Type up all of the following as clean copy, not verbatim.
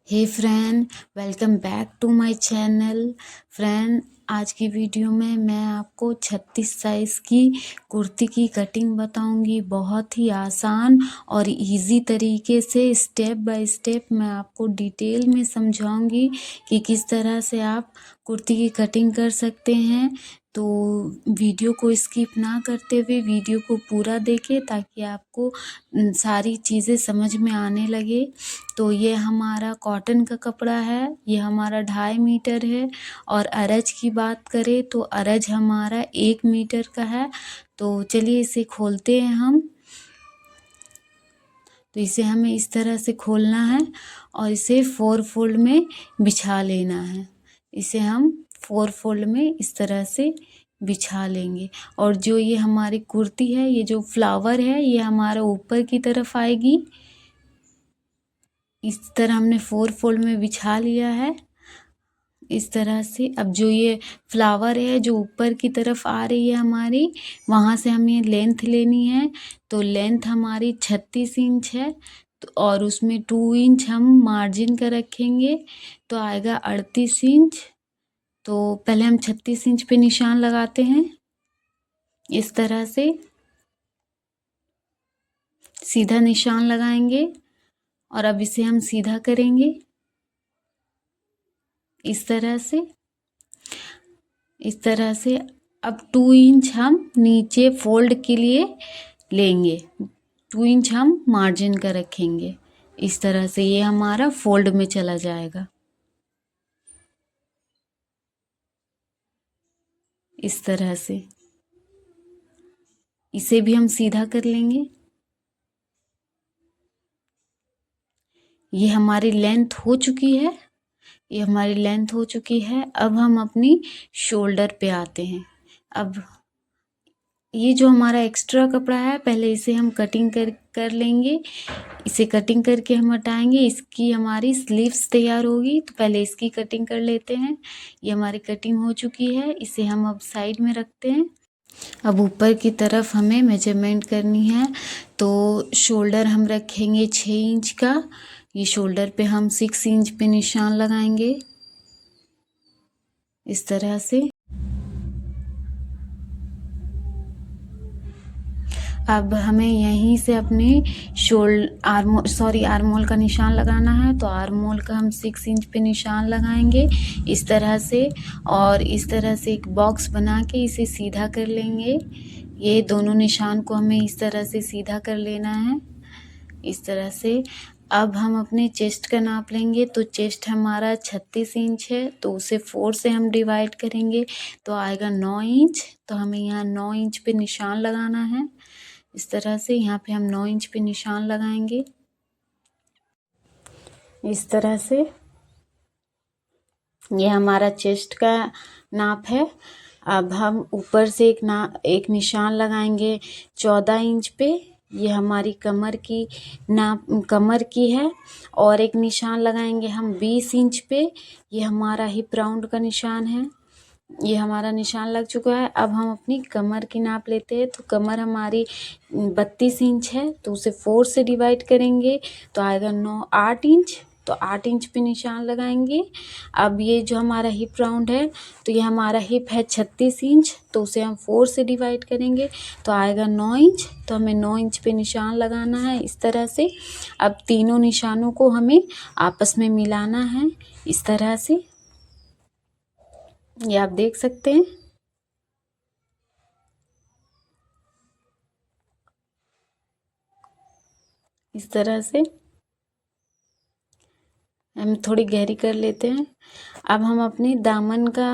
Hey friend, welcome back to my channel. Friend, आज की video में मैं आपको 36 साइज़ की कुर्ती की कटिंग बताऊंगी। बहुत ही आसान और इजी तरीके से स्टेप बाय स्टेप मैं आपको डिटेल में समझाऊंगी कि किस तरह से आप कुर्ती की कटिंग कर सकते हैं। तो वीडियो को स्किप ना करते हुए वीडियो को पूरा देखें ताकि आपको सारी चीज़ें समझ में आने लगे। तो ये हमारा कॉटन का कपड़ा है, ये हमारा 2.5 मीटर है। और अरज की बात करें तो अरज हमारा 1 मीटर का है। तो चलिए इसे खोलते हैं हम। तो इसे हमें इस तरह से खोलना है और इसे 4 फोल्ड में बिछा लेना है। इसे हम 4 फोल्ड में इस तरह से बिछा लेंगे। और जो ये हमारी कुर्ती है, ये जो फ्लावर है, ये हमारा ऊपर की तरफ आएगी। इस तरह हमने 4 फोल्ड में बिछा लिया है इस तरह से। अब जो ये फ्लावर है जो ऊपर की तरफ आ रही है हमारी, वहाँ से हमें लेंथ लेनी है। तो लेंथ हमारी 36 इंच है। तो और उसमें 2 इंच हम मार्जिन का रखेंगे, तो आएगा 38 इंच। तो पहले हम 36 इंच पे निशान लगाते हैं इस तरह से, सीधा निशान लगाएंगे। और अब इसे हम सीधा करेंगे इस तरह से, इस तरह से। अब 2 इंच हम नीचे फोल्ड के लिए लेंगे, 2 इंच हम मार्जिन का रखेंगे इस तरह से। ये हमारा फोल्ड में चला जाएगा इस तरह से। इसे भी हम सीधा कर लेंगे। ये हमारी लेंथ हो चुकी है, ये हमारी लेंथ हो चुकी है। अब हम अपनी शोल्डर पे आते हैं। अब ये जो हमारा एक्स्ट्रा कपड़ा है, पहले इसे हम कटिंग कर लेंगे। इसे कटिंग करके हम हटाएंगे। इसकी हमारी स्लीव्स तैयार होगी, तो पहले इसकी कटिंग कर लेते हैं। ये हमारी कटिंग हो चुकी है, इसे हम अब साइड में रखते हैं। अब ऊपर की तरफ हमें मेजरमेंट करनी है। तो शोल्डर हम रखेंगे 6 इंच का। ये शोल्डर पे हम 6 इंच पे निशान लगाएंगे इस तरह से। अब हमें यहीं से अपने आर्म होल का निशान लगाना है। तो आर्म होल का हम 6 इंच पे निशान लगाएंगे इस तरह से। और इस तरह से एक बॉक्स बना के इसे सीधा कर लेंगे। ये दोनों निशान को हमें इस तरह से सीधा कर लेना है इस तरह से। अब हम अपने चेस्ट का नाप लेंगे। तो चेस्ट हमारा 36 इंच है, तो उसे 4 से हम डिवाइड करेंगे तो आएगा 9 इंच। तो हमें यहाँ 9 इंच पे निशान लगाना है इस तरह से। यहाँ पे हम 9 इंच पे निशान लगाएंगे इस तरह से। ये हमारा चेस्ट का नाप है। अब हम ऊपर से एक निशान लगाएंगे 14 इंच पे। ये हमारी कमर की है। और एक निशान लगाएंगे हम 20 इंच पे। ये हमारा हिप राउंड का निशान है। ये हमारा निशान लग चुका है। अब हम अपनी कमर की नाप लेते हैं। तो कमर हमारी 32 इंच है, तो उसे 4 से डिवाइड करेंगे तो आएगा 8 इंच। तो 8 इंच पे निशान लगाएंगे। अब ये जो हमारा हिप राउंड है, तो ये हमारा हिप है 36 इंच, तो उसे हम 4 से डिवाइड करेंगे तो आएगा 9 इंच। तो हमें 9 इंच पे निशान लगाना है इस तरह से। अब तीनों निशानों को हमें आपस में मिलाना है इस तरह से। ये आप देख सकते हैं इस तरह से। हम थोड़ी गहरी कर लेते हैं। अब हम अपनी दामन का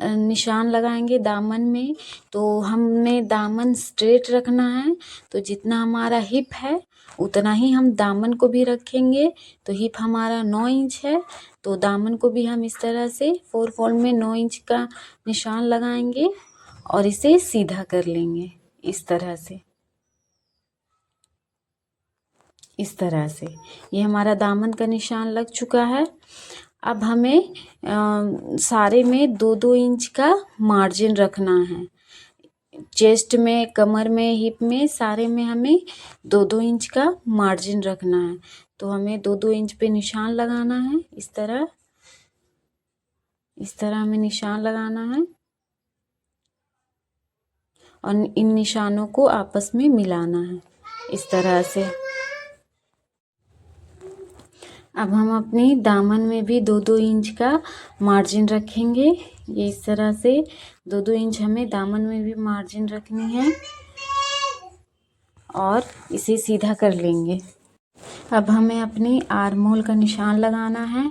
निशान लगाएंगे दामन में। तो हमने दामन स्ट्रेट रखना है। तो जितना हमारा हिप है उतना ही हम दामन को भी रखेंगे। तो हिप हमारा 9 इंच है, तो दामन को भी हम इस तरह से 4 फोल्ड में 9 इंच का निशान लगाएंगे और इसे सीधा कर लेंगे इस तरह से, इस तरह से। ये हमारा दामन का निशान लग चुका है। अब हमें सारे में 2-2 इंच का मार्जिन रखना है। चेस्ट में, कमर में, हिप में, सारे में हमें 2-2 इंच का मार्जिन रखना है। तो हमें 2-2 इंच पे निशान लगाना है। इस तरह हमें निशान लगाना है और इन निशानों को आपस में मिलाना है इस तरह से। अब हम अपनी दामन में भी 2-2 इंच का मार्जिन रखेंगे। ये इस तरह से 2-2 इंच हमें दामन में भी मार्जिन रखनी है और इसे सीधा कर लेंगे। अब हमें अपनी आर्म होल का निशान लगाना है।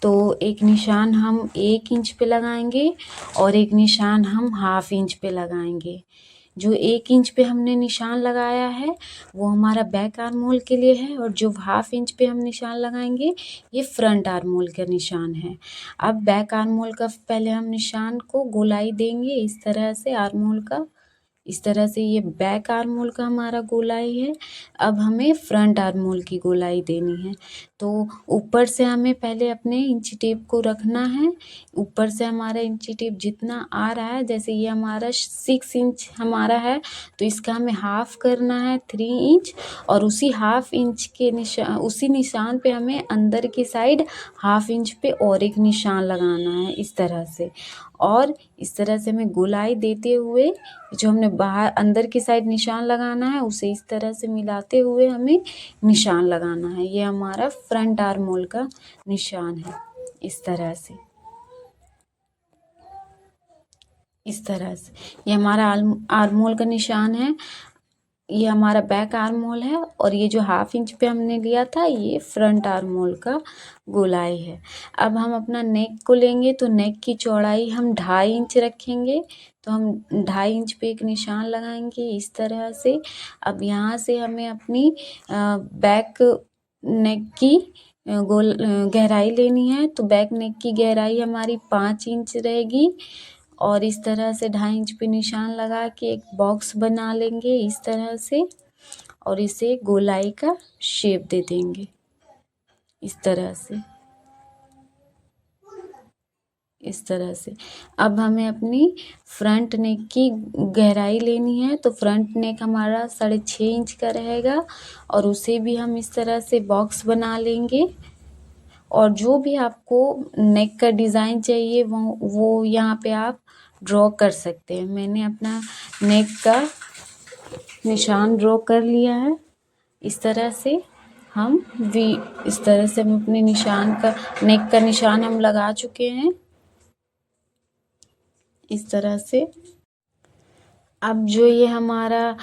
तो एक निशान हम 1 इंच पे लगाएंगे और एक निशान हम 1/2 इंच पे लगाएंगे। जो 1 इंच पे हमने निशान लगाया है वो हमारा बैक आर्म होल के लिए है और जो 1/2 इंच पे हम निशान लगाएंगे ये फ्रंट आर्म होल का निशान है। अब बैक आर्म होल का पहले हम निशान को गोलाई देंगे इस तरह से आर्म होल का। इस तरह से ये बैक आर्म होल का हमारा गोलाई है। अब हमें फ्रंट आर्म होल की गोलाई देनी है। तो ऊपर से हमें पहले अपने इंची टेप को रखना है। ऊपर से हमारा इंची टेप जितना आ रहा है, जैसे ये हमारा 6 इंच हमारा है तो इसका हमें हाफ करना है 3 इंच और उसी हाफ इंच के उसी निशान पे हमें अंदर की साइड 1/2 इंच पे और एक निशान लगाना है इस तरह से। और इस तरह से हमें गोलाई देते हुए जो हमने बाहर अंदर की साइड निशान लगाना है उसे इस तरह से मिलाते हुए हमें निशान लगाना है। ये हमारा फ्रंट आर्म होल का निशान है इस तरह से। इस तरह से ये हमारा आर्म होल का निशान है। ये हमारा बैक आर्म होल है और ये जो 1/2 इंच पे हमने लिया था ये फ्रंट आर्म होल का गोलाई है। अब हम अपना नेक को लेंगे तो नेक की चौड़ाई हम 2.5 इंच रखेंगे। तो हम 2.5 इंच पे एक निशान लगाएंगे इस तरह से। अब यहाँ से हमें अपनी बैक नेक की गहराई लेनी है। तो बैक नेक की गहराई हमारी 5 इंच रहेगी और इस तरह से 2.5 इंच पे निशान लगा के एक बॉक्स बना लेंगे इस तरह से और इसे गोलाई का शेप दे देंगे इस तरह से। इस तरह से अब हमें अपनी फ्रंट नेक की गहराई लेनी है। तो फ्रंट नेक हमारा 6.5 इंच का रहेगा और उसे भी हम इस तरह से बॉक्स बना लेंगे। और जो भी आपको नेक का डिज़ाइन चाहिए वो यहाँ पे आप ड्रॉ कर सकते हैं। मैंने अपना नेक का निशान ड्रॉ कर लिया है इस तरह से। इस तरह से हम अपने निशान का नेक का निशान हम लगा चुके हैं इस तरह से। अब जो ये हमारा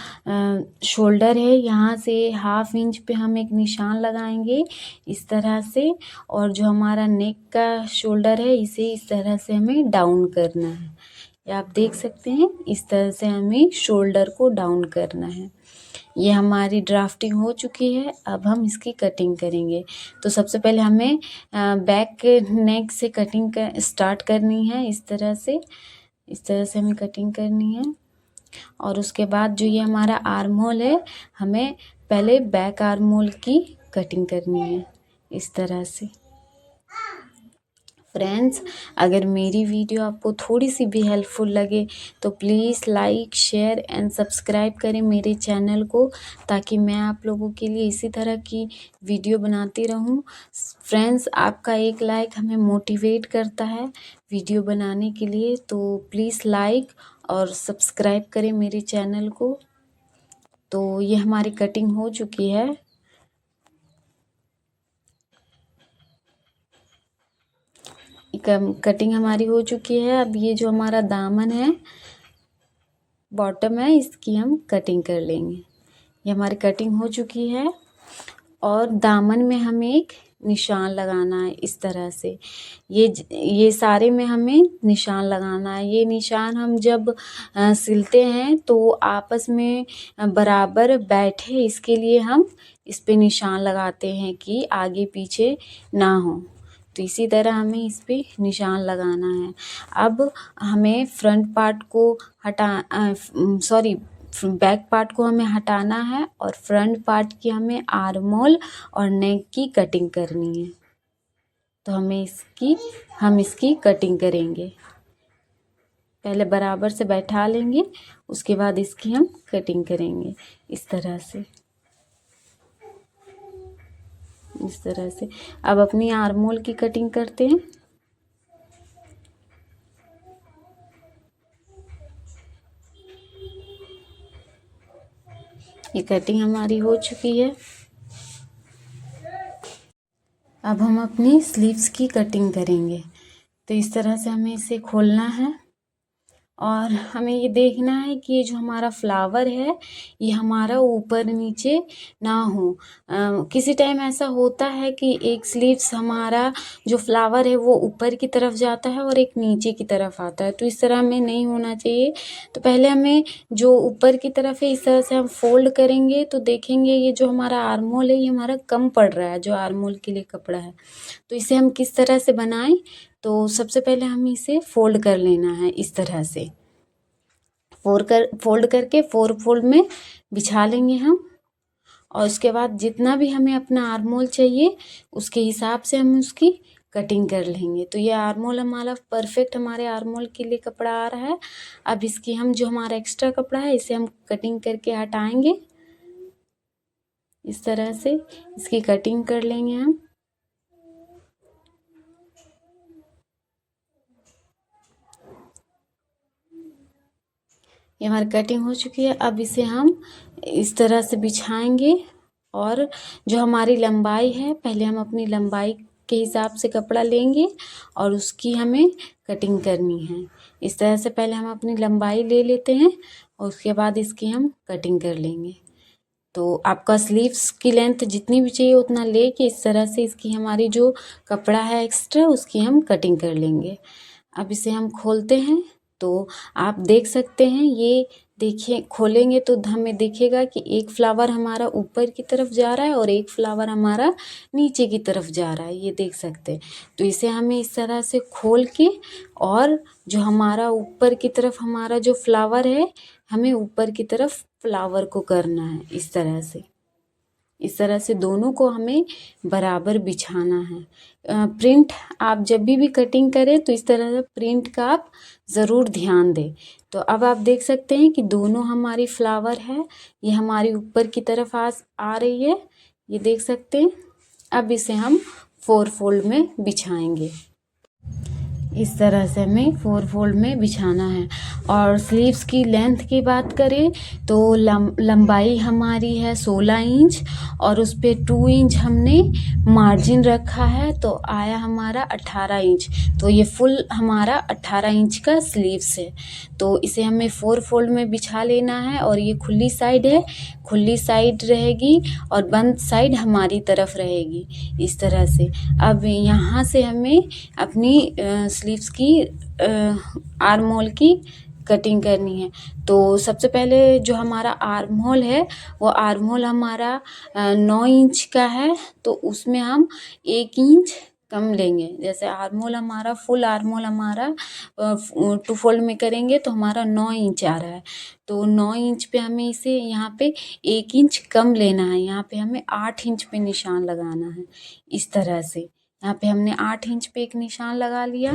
शोल्डर है यहाँ से 1/2 इंच पे हम एक निशान लगाएंगे इस तरह से और जो हमारा नेक का शोल्डर है इसे इस तरह से हमें डाउन करना है। ये आप देख सकते हैं इस तरह से हमें शोल्डर को डाउन करना है। ये हमारी ड्राफ्टिंग हो चुकी है। अब हम इसकी कटिंग करेंगे। तो सबसे पहले हमें बैक नेक से कटिंग स्टार्ट करनी है इस तरह से। इस तरह से हमें कटिंग करनी है और उसके बाद जो ये हमारा आर्म होल है हमें पहले बैक आर्म होल की कटिंग करनी है इस तरह से। फ्रेंड्स, अगर मेरी वीडियो आपको थोड़ी सी भी हेल्पफुल लगे तो please like share and subscribe करें मेरे चैनल को, ताकि मैं आप लोगों के लिए इसी तरह की वीडियो बनाती रहूं। फ्रेंड्स, आपका एक लाइक हमें मोटिवेट करता है वीडियो बनाने के लिए, तो प्लीज़ लाइक और सब्सक्राइब करें मेरे चैनल को। तो ये हमारी कटिंग हो चुकी है। कटिंग हमारी हो चुकी है। अब ये जो हमारा दामन है, बॉटम है, इसकी हम कटिंग कर लेंगे। ये हमारी कटिंग हो चुकी है और दामन में हमें एक निशान लगाना है इस तरह से। ये सारे में हमें निशान लगाना है। ये निशान हम जब सिलते हैं तो आपस में बराबर बैठे, इसके लिए हम इस पे निशान लगाते हैं कि आगे पीछे ना हो। तो इसी तरह हमें इस पे निशान लगाना है। अब हमें फ्रंट पार्ट को बैक पार्ट को हमें हटाना है और फ्रंट पार्ट की हमें आर्म होल और नेक की कटिंग करनी है। तो हम इसकी कटिंग करेंगे। पहले बराबर से बैठा लेंगे, उसके बाद इसकी हम कटिंग करेंगे इस तरह से। इस तरह से। अब अपनी आर्म होल की कटिंग करते हैं। ये कटिंग हमारी हो चुकी है। अब हम अपनी स्लीव्स की कटिंग करेंगे। तो इस तरह से हमें इसे खोलना है और हमें ये देखना है कि ये जो हमारा फ्लावर है ये हमारा ऊपर नीचे ना हो। किसी टाइम ऐसा होता है कि एक स्लीव्स हमारा जो फ्लावर है वो ऊपर की तरफ जाता है और एक नीचे की तरफ आता है, तो इस तरह हमें नहीं होना चाहिए। तो पहले हमें जो ऊपर की तरफ है इस तरह से हम फोल्ड करेंगे तो देखेंगे ये जो हमारा आर्म होल है ये हमारा कम पड़ रहा है, जो आर्म होल के लिए कपड़ा है। तो इसे हम किस तरह से बनाएं, तो सबसे पहले हमें इसे फोल्ड कर लेना है इस तरह से। फोल्ड करके 4 फोल्ड में बिछा लेंगे हम, और उसके बाद जितना भी हमें अपना आर्म होल चाहिए उसके हिसाब से हम उसकी कटिंग कर लेंगे। तो ये आर्म होल हमारा परफेक्ट हमारे आर्म होल के लिए कपड़ा आ रहा है। अब इसकी हम जो हमारा एक्स्ट्रा कपड़ा है इसे हम कटिंग करके हटाएंगे। इस तरह से इसकी कटिंग कर लेंगे हम। ये हमारी कटिंग हो चुकी है। अब इसे हम इस तरह से बिछाएंगे और जो हमारी लंबाई है पहले हम अपनी लंबाई के हिसाब से कपड़ा लेंगे और उसकी हमें कटिंग करनी है। इस तरह से पहले हम अपनी लंबाई ले लेते हैं और उसके बाद इसकी हम कटिंग कर लेंगे। तो आपका स्लीव्स की लेंथ जितनी भी चाहिए उतना लेके इस तरह से इसकी हमारी जो कपड़ा है एक्स्ट्रा उसकी हम कटिंग कर लेंगे। अब इसे हम खोलते हैं तो आप देख सकते हैं, ये देखिए खोलेंगे तो हमें दिखेगा कि एक फ्लावर हमारा ऊपर की तरफ जा रहा है और एक फ्लावर हमारा नीचे की तरफ जा रहा है, ये देख सकते हैं। तो इसे हमें इस तरह से खोल के और जो हमारा ऊपर की तरफ हमारा जो फ्लावर है हमें ऊपर की तरफ फ्लावर को करना है इस तरह से। इस तरह से दोनों को हमें बराबर बिछाना है। प्रिंट आप जब भी कटिंग करें तो इस तरह से प्रिंट का आप ज़रूर ध्यान दें। तो अब आप देख सकते हैं कि दोनों हमारी फ्लावर है ये हमारी ऊपर की तरफ आ रही है, ये देख सकते हैं। अब इसे हम 4 फोल्ड में बिछाएंगे। इस तरह से हमें 4 फोल्ड में बिछाना है। और स्लीव्स की लेंथ की बात करें तो लंबाई हमारी है 16 इंच और उस पर 2 इंच हमने मार्जिन रखा है, तो आया हमारा 18 इंच। तो ये फुल हमारा 18 इंच का स्लीव्स है। तो इसे हमें 4 फोल्ड में बिछा लेना है और ये खुली साइड है, खुली साइड रहेगी और बंद साइड हमारी तरफ रहेगी इस तरह से। अब यहाँ से हमें अपनी स्लीव्स की आर्म होल की कटिंग करनी है। तो सबसे पहले जो हमारा आर्म होल है वो आर्म होल हमारा 9 इंच का है, तो उसमें हम 1 इंच कम लेंगे। जैसे आर्म होल हमारा फुल आर्म होल हमारा 2 फोल्ड में करेंगे तो हमारा 9 इंच आ रहा है, तो 9 इंच पे हमें इसे यहाँ पे 1 इंच कम लेना है। यहाँ पे हमें 8 इंच पे निशान लगाना है इस तरह से। यहाँ पे हमने 8 इंच पे एक निशान लगा लिया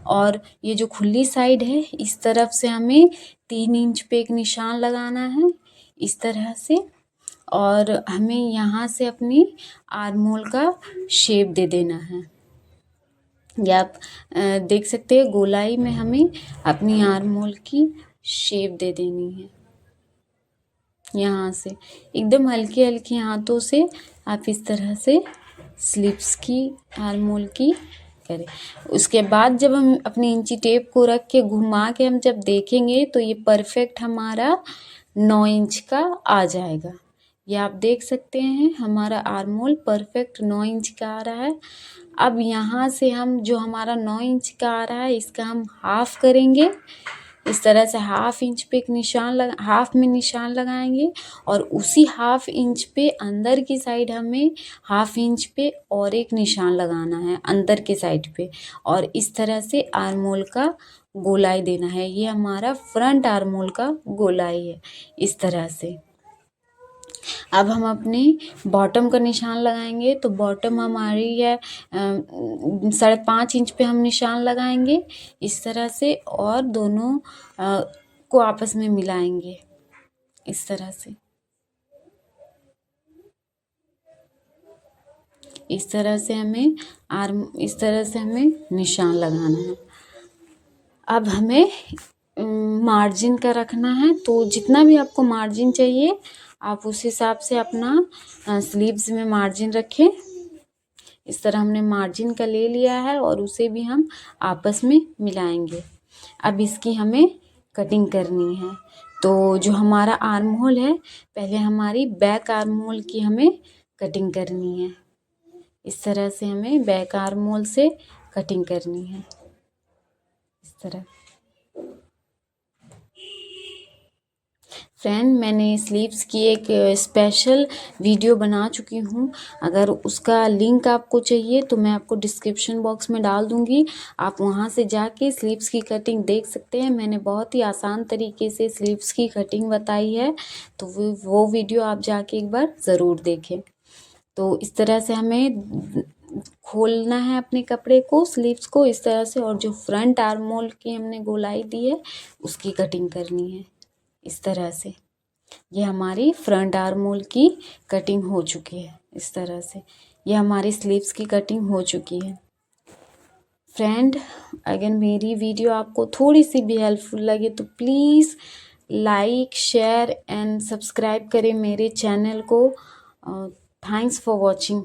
और ये जो खुली साइड है इस तरफ से हमें 3 इंच पे एक निशान लगाना है इस तरह से। और हमें यहाँ से अपनी आर्म होल का शेप दे देना है। या आप देख सकते हैं गोलाई में हमें अपनी आर्म होल की शेप दे देनी है। यहाँ से एकदम हल्की हल्की हाथों से आप इस तरह से स्लीव्स की आर्म होल की करें। उसके बाद जब हम अपनी इंची टेप को रख के घुमा के हम जब देखेंगे तो ये परफेक्ट हमारा 9 इंच का आ जाएगा। ये आप देख सकते हैं हमारा आर्म होल परफेक्ट 9 इंच का आ रहा है। अब यहाँ से हम जो हमारा 9 इंच का आ रहा है इसका हम हाफ करेंगे इस तरह से। हाफ इंच पे एक निशान हाफ में निशान लगाएंगे और उसी हाफ इंच पे अंदर की साइड हमें हाफ इंच पे और एक निशान लगाना है अंदर के साइड पे, और इस तरह से आर्म होल का गोलाई देना है। ये हमारा फ्रंट आर्म होल का गोलाई है इस तरह से। अब हम अपने बॉटम का निशान लगाएंगे, तो बॉटम हमारी है 5.5 इंच पे हम निशान लगाएंगे इस तरह से और दोनों को आपस में मिलाएंगे इस तरह से। इस तरह से हमें इस तरह से हमें निशान लगाना है। अब हमें मार्जिन का रखना है, तो जितना भी आपको मार्जिन चाहिए आप उस हिसाब से अपना स्लीव्स में मार्जिन रखें। इस तरह हमने मार्जिन का ले लिया है और उसे भी हम आपस में मिलाएंगे। अब इसकी हमें कटिंग करनी है। तो जो हमारा आर्म होल है, पहले हमारी बैक आर्म होल की हमें कटिंग करनी है। इस तरह से हमें बैक आर्म होल से कटिंग करनी है, इस तरह। फ्रेंड, मैंने स्लीव्स की एक स्पेशल वीडियो बना चुकी हूँ। अगर उसका लिंक आपको चाहिए तो मैं आपको डिस्क्रिप्शन बॉक्स में डाल दूँगी। आप वहाँ से जाके स्लीव्स की कटिंग देख सकते हैं। मैंने बहुत ही आसान तरीके से स्लीव्स की कटिंग बताई है, तो वो वीडियो आप जाके एक बार ज़रूर देखें। तो इस तरह से हमें खोलना है अपने कपड़े को, स्लीव्स को इस तरह से, और जो फ्रंट आर्म होल की हमने गोलाई दी है उसकी कटिंग करनी है इस तरह से। ये हमारी फ्रंट आर्म होल की कटिंग हो चुकी है इस तरह से। ये हमारी स्लीव्स की कटिंग हो चुकी है। फ्रेंड, अगर मेरी वीडियो आपको थोड़ी सी भी हेल्पफुल लगे तो please like, share and subscribe करें मेरे चैनल को। Thanks for watching.